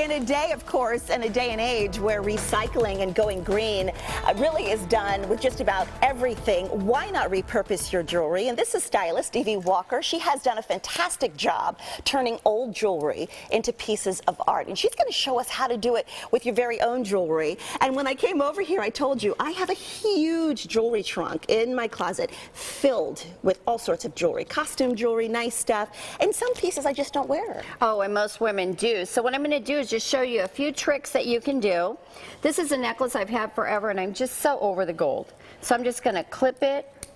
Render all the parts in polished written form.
In a day, of course, in a day and age where recycling and going green really is done with just about everything, why not repurpose your jewelry? And this is stylist Devy Walker. She has done a fantastic job turning old jewelry into pieces of art. And she's going to show us how to do it with your very own jewelry. And when I came over here, I told you I have a huge jewelry trunk in my closet filled with all sorts of jewelry, costume jewelry, nice stuff. And some pieces I just don't wear. Oh, and most women do. So what I'm going to do is just show you a few tricks that you can do. This is a necklace I've had forever, and I'm just so over the gold. So I'm just going to clip it.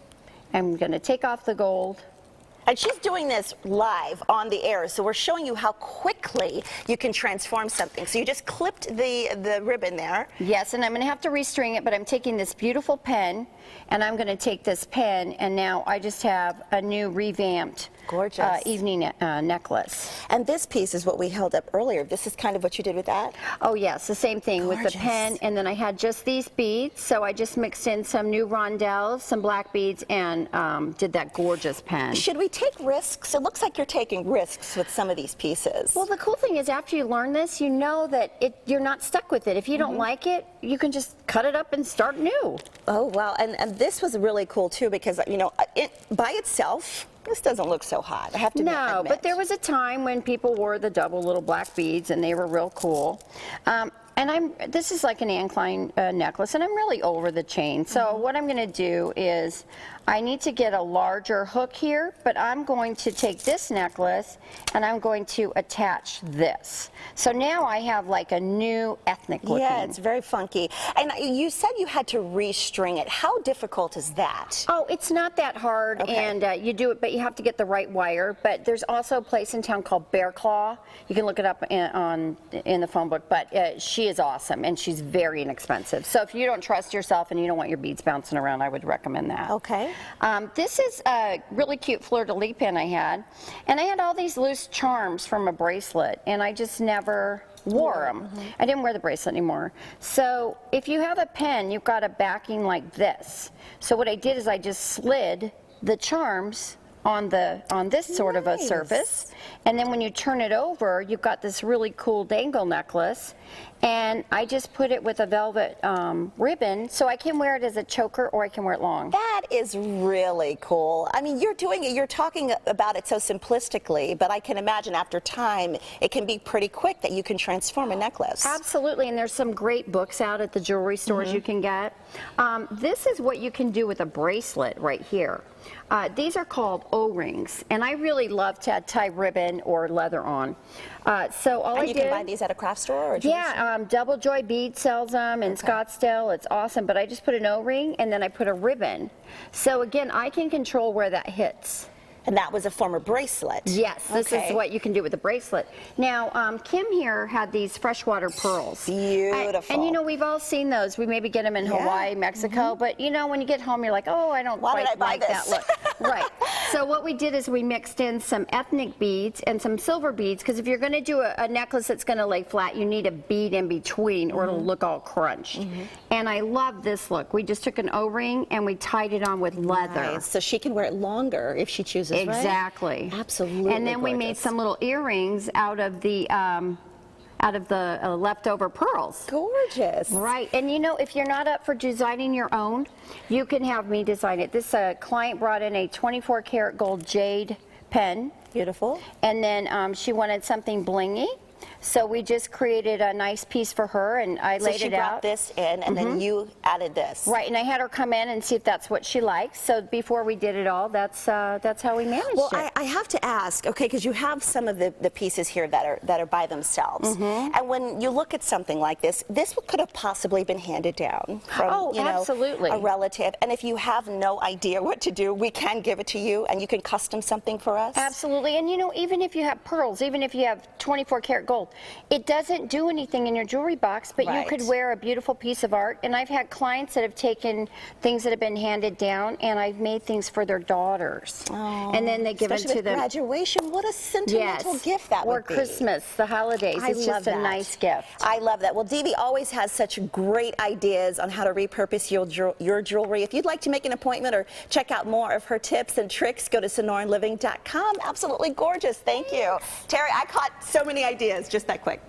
I'm going to take off the gold. And she's doing this live on the air, so we're showing you how quickly you can transform something. So you just clipped the ribbon there. Yes, and I'm going to have to restring it, but I'm taking this beautiful pen, and I'm going to take this pen, and now I just have a new revamped evening necklace. And this piece is what we held up earlier. This is kind of what you did with that? Oh yes, the same thing with the pen, and then I had just these beads, so I just mixed in some new rondelles, some black beads, and did that gorgeous pen. Should we take risks? It looks like you're taking risks with some of these pieces. Well, the cool thing is after you learn this, you know that you're not stuck with it. If you don't like it, you can just cut it up and start new. Oh, wow. And this was really cool, too, because, you know, by itself, this doesn't look so hot, I have to admit. No, but there was a time when people wore the double little black beads, and they were real cool. And this is like an incline necklace, and I'm really over the chain. So what I'm going to do is I need to get a larger hook here, but I'm going to take this necklace and I'm going to attach this. So now I have like a new ethnic looking. Yeah, it's very funky. And you said you had to restring it. How difficult is that? Oh, it's not that hard, and you do it, but you have to get the right wire. But there's also a place in town called Bear Claw. You can look it up in the phone book, but she is awesome, and she's very inexpensive. So if you don't trust yourself and you don't want your beads bouncing around, I would recommend that. Okay. This is a really cute fleur-de-lis pin I had, and I had all these loose charms from a bracelet, and I just never wore them. I didn't wear the bracelet anymore. So if you have a pen, you've got a backing like this. So what I did is I just slid the charms on this sort of a surface, and then when you turn it over, you've got this really cool dangle necklace, and I just put it with a velvet ribbon, so I can wear it as a choker or I can wear it long. That is really cool. I mean, you're doing it, you're talking about it so simplistically, but I can imagine after time it can be pretty quick that you can transform a necklace. Absolutely, and there's some great books out at the jewelry stores you can get. This is what you can do with a bracelet right here. These are called O-rings, and I really love to tie ribbon or leather on. So all I did, you can buy these at a craft store? Or Double Joy Bead sells them in Scottsdale. It's awesome, but I just put an O-ring and then I put a ribbon. So again, I can control where that hits. And that was a former bracelet. Yes, this is what you can do with a bracelet. Now, Kim here had these freshwater pearls. Beautiful. And you know, we've all seen those. We maybe get them in Hawaii, Mexico, but you know, when you get home, you're like, oh, I don't quite like that look. Right. So what we did is we mixed in some ethnic beads and some silver beads, because if you're going to do a necklace that's going to lay flat, you need a bead in between or it'll look all crunched. And I love this look. We just took an O-ring and we tied it on with leather. Nice. So she can wear it longer if she chooses. Exactly. Right? Absolutely. And then we made some little earrings out of the leftover pearls. Gorgeous. Right. And you know, if you're not up for designing your own, you can have me design it. This client brought in a 24 karat gold jade pen. Beautiful. And then she wanted something blingy. So we just created a nice piece for her, and I laid it out. So she brought this in, and then you added this. Right, and I had her come in and see if that's what she likes. So before we did it all, that's how we managed it. Well, I have to ask, okay, because you have some of the pieces here that are by themselves, and when you look at something like this could have possibly been handed down from absolutely. A relative. And if you have no idea what to do, we can give it to you, and you can custom something for us. Absolutely, and you know, even if you have pearls, even if you have 24 karat gold, it doesn't do anything in your jewelry box, but you could wear a beautiful piece of art. And I've had clients that have taken things that have been handed down, and I've made things for their daughters. Oh, and then they give it to them. Graduation, what a sentimental gift that would be. Or Christmas, the holidays. It's just a nice gift. I love that. Well, Devy always has such great ideas on how to repurpose your jewelry. If you'd like to make an appointment or check out more of her tips and tricks, go to sonoranliving.com. Absolutely gorgeous. Thank you. Terry, I caught so many ideas just that quick.